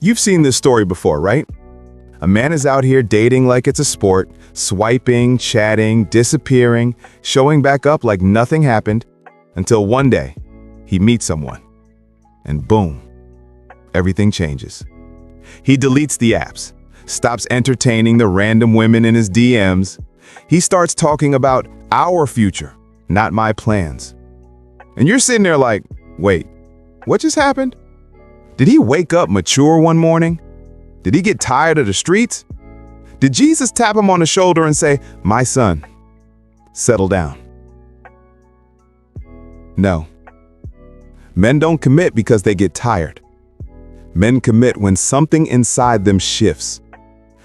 You've seen this story before, right? A man is out here dating like it's a sport, swiping, chatting, disappearing, showing back up like nothing happened, until one day, he meets someone. And boom, everything changes. He deletes the apps, stops entertaining the random women in his DMs. He starts talking about our future, not my plans. And you're sitting there like, wait, what just happened? Did he wake up mature one morning? Did he get tired of the streets? Did Jesus tap him on the shoulder and say, "My son, settle down"? No. Men don't commit because they get tired. Men commit when something inside them shifts.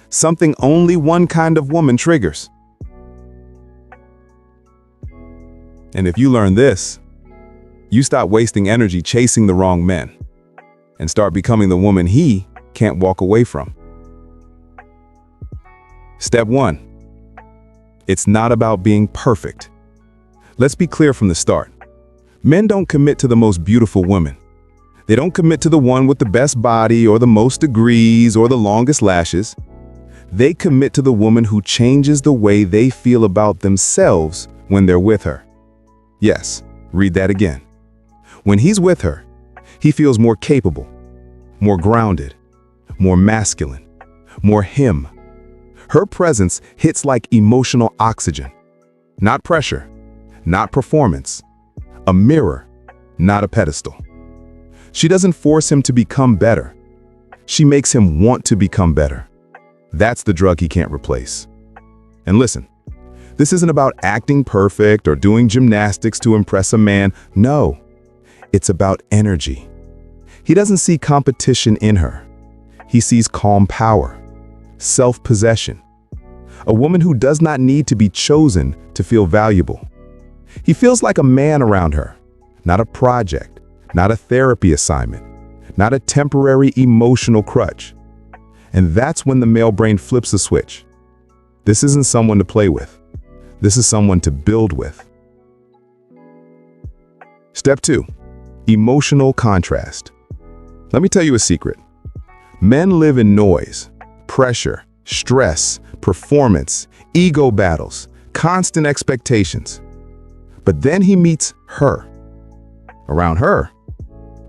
Something only one kind of woman triggers. And if you learn this, you stop wasting energy chasing the wrong men and start becoming the woman he can't walk away from. Step 1. It's not about being perfect. Let's be clear from the start. Men don't commit to the most beautiful woman. They don't commit to the one with the best body or the most degrees or the longest lashes. They commit to the woman who changes the way they feel about themselves when they're with her. Yes, read that again. When he's with her, he feels more capable, more grounded, more masculine, more him. Her presence hits like emotional oxygen. Not pressure, not performance. A mirror, not a pedestal. She doesn't force him to become better. She makes him want to become better. That's the drug he can't replace. And listen, this isn't about acting perfect or doing gymnastics to impress a man. No, it's about energy. He doesn't see competition in her. He sees calm power, self-possession. A woman who does not need to be chosen to feel valuable. He feels like a man around her, not a project, not a therapy assignment, not a temporary emotional crutch. And that's when the male brain flips a switch. This isn't someone to play with. This is someone to build with. Step 2. Emotional contrast. Let me tell you a secret. Men live in noise, pressure, stress, performance, ego battles, constant expectations. But then he meets her. Around her,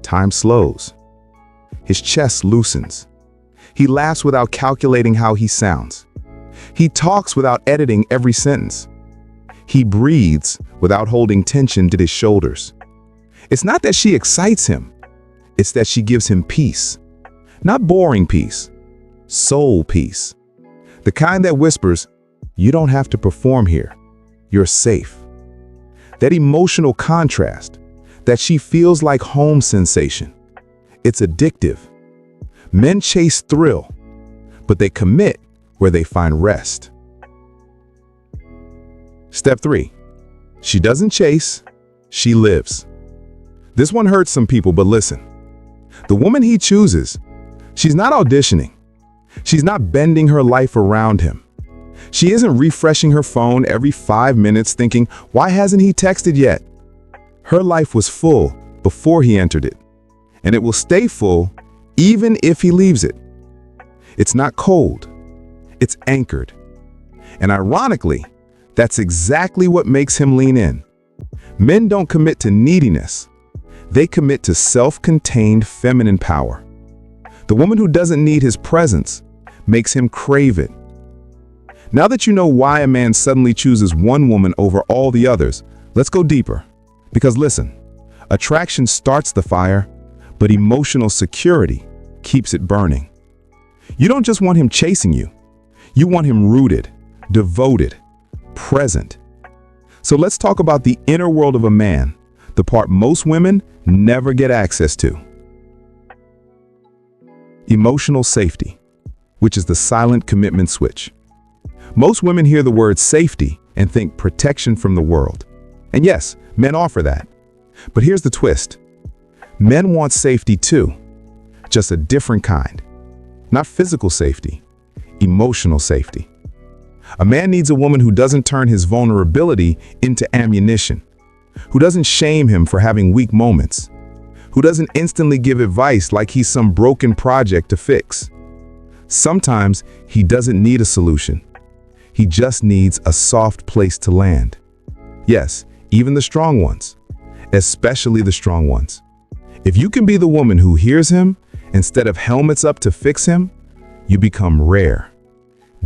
time slows. His chest loosens. He laughs without calculating how he sounds. He talks without editing every sentence. He breathes without holding tension to his shoulders. It's not that she excites him. It's that she gives him peace. Not boring peace, soul peace. The kind that whispers, "You don't have to perform here. You're safe." That emotional contrast, that she feels like home sensation. It's addictive. Men chase thrill, but they commit where they find rest. Step 3. She doesn't chase, she lives. This one hurts some people, but listen. The woman he chooses, she's not auditioning. She's not bending her life around him. She isn't refreshing her phone every 5 minutes thinking, "Why hasn't he texted yet?" Her life was full before he entered it, and it will stay full even if he leaves it. It's not cold, it's anchored. And ironically, that's exactly what makes him lean in. Men don't commit to neediness. They commit to self-contained feminine power. The woman who doesn't need his presence makes him crave it. Now that you know why a man suddenly chooses one woman over all the others, let's go deeper. Because listen, attraction starts the fire, but emotional security keeps it burning. You don't just want him chasing you. You want him rooted, devoted, present. So let's talk about the inner world of a man, the part most women never get access to. Emotional safety, which is the silent commitment switch. Most women hear the word safety and think protection from the world. And yes, men offer that. But here's the twist. Men want safety too, just a different kind. Not physical safety, emotional safety. A man needs a woman who doesn't turn his vulnerability into ammunition, who doesn't shame him for having weak moments, who doesn't instantly give advice like he's some broken project to fix. Sometimes he doesn't need a solution. He just needs a soft place to land. Yes, even the strong ones, especially the strong ones. If you can be the woman who hears him instead of helmets up to fix him, you become rare,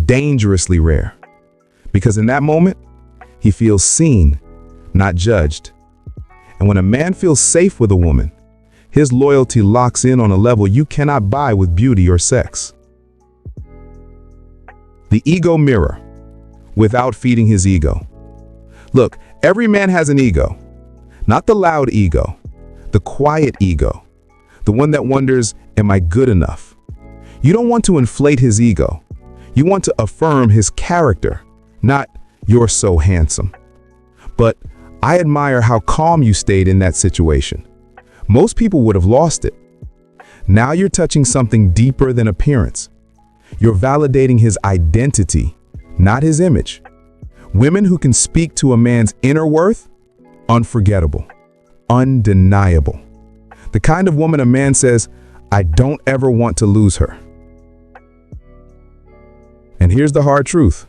dangerously rare. Because in that moment, he feels seen, not judged. And when a man feels safe with a woman, his loyalty locks in on a level you cannot buy with beauty or sex. The ego mirror, without feeding his ego. Look, every man has an ego, not the loud ego, the quiet ego, the one that wonders, am I good enough? You don't want to inflate his ego. You want to affirm his character, not you're so handsome. But I admire how calm you stayed in that situation. Most people would have lost it. Now you're touching something deeper than appearance. You're validating his identity, not his image. Women who can speak to a man's inner worth, unforgettable, undeniable. The kind of woman a man says, I don't ever want to lose her. And here's the hard truth.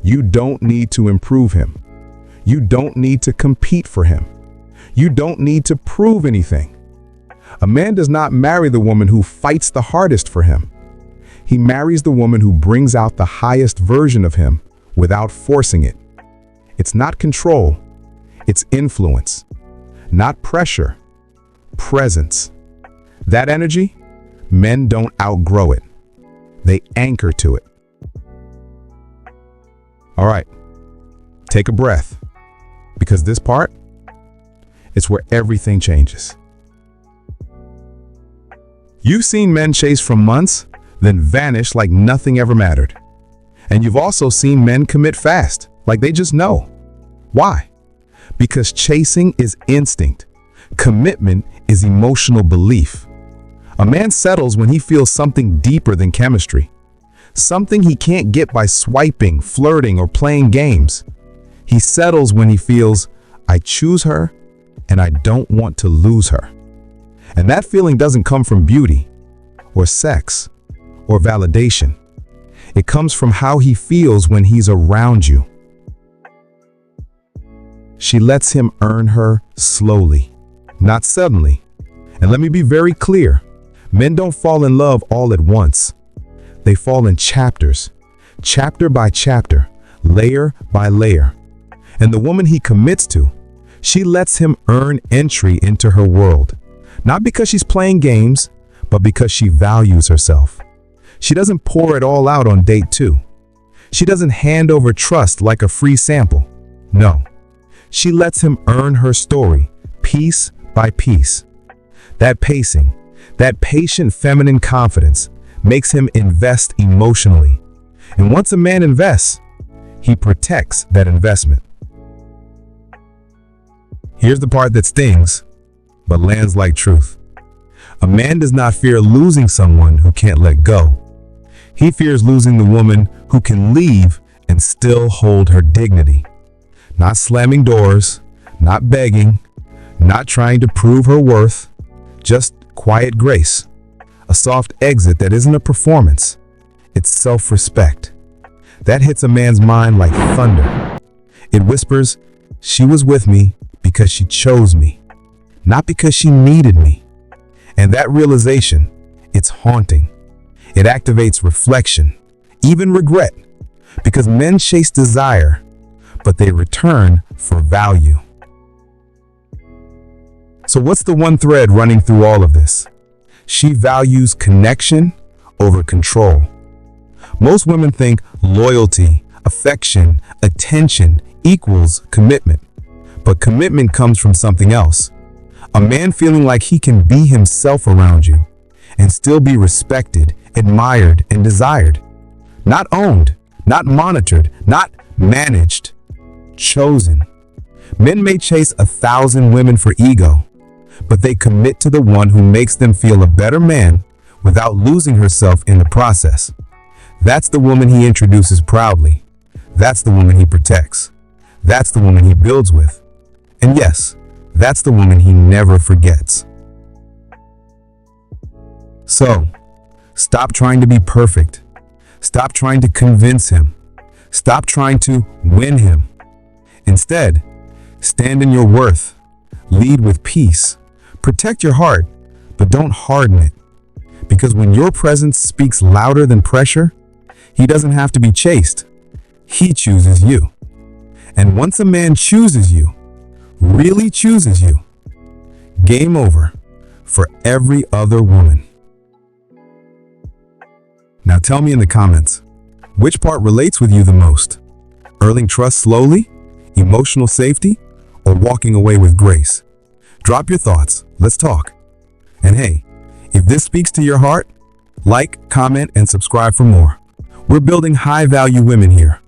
You don't need to improve him. You don't need to compete for him. You don't need to prove anything. A man does not marry the woman who fights the hardest for him. He marries the woman who brings out the highest version of him without forcing it. It's not control, it's influence. Not pressure, presence. That energy, men don't outgrow it. They anchor to it. All right, take a breath, because this part, it's where everything changes. You've seen men chase for months, then vanish like nothing ever mattered. And you've also seen men commit fast, like they just know. Why? Because chasing is instinct. Commitment is emotional belief. A man settles when he feels something deeper than chemistry. Something he can't get by swiping, flirting, or playing games. He settles when he feels, I choose her and I don't want to lose her. And that feeling doesn't come from beauty or sex or validation. It comes from how he feels when he's around you. She lets him earn her slowly, not suddenly. And let me be very clear, men don't fall in love all at once. They fall in chapters, chapter by chapter, layer by layer. And the woman he commits to, she lets him earn entry into her world. Not because she's playing games, but because she values herself. She doesn't pour it all out on date 2. She doesn't hand over trust like a free sample. No, she lets him earn her story, piece by piece. That pacing, that patient feminine confidence makes him invest emotionally. And once a man invests, he protects that investment. Here's the part that stings, but lands like truth. A man does not fear losing someone who can't let go. He fears losing the woman who can leave and still hold her dignity. Not slamming doors, not begging, not trying to prove her worth, just quiet grace. A soft exit that isn't a performance. It's self-respect. That hits a man's mind like thunder. It whispers, she was with me because she chose me, not because she needed me. And that realization, it's haunting. It activates reflection, even regret, because men chase desire, but they return for value. So what's the one thread running through all of this? She values connection over control. Most women think loyalty, affection, attention equals commitment. But commitment comes from something else. A man feeling like he can be himself around you and still be respected, admired, and desired. Not owned, not monitored, not managed, chosen. Men may chase 1,000 women for ego, but they commit to the one who makes them feel a better man without losing herself in the process. That's the woman he introduces proudly. That's the woman he protects. That's the woman he builds with. And yes, that's the woman he never forgets. So, stop trying to be perfect. Stop trying to convince him. Stop trying to win him. Instead, stand in your worth. Lead with peace. Protect your heart, but don't harden it. Because when your presence speaks louder than pressure, he doesn't have to be chased. He chooses you. And once a man chooses you, really chooses you, game over for every other woman. Now tell me in the comments, which part relates with you the most? Earning trust slowly, emotional safety, or walking away with grace? Drop your thoughts. Let's talk. And hey, if this speaks to your heart, like, comment, and subscribe for more. We're building high-value women here.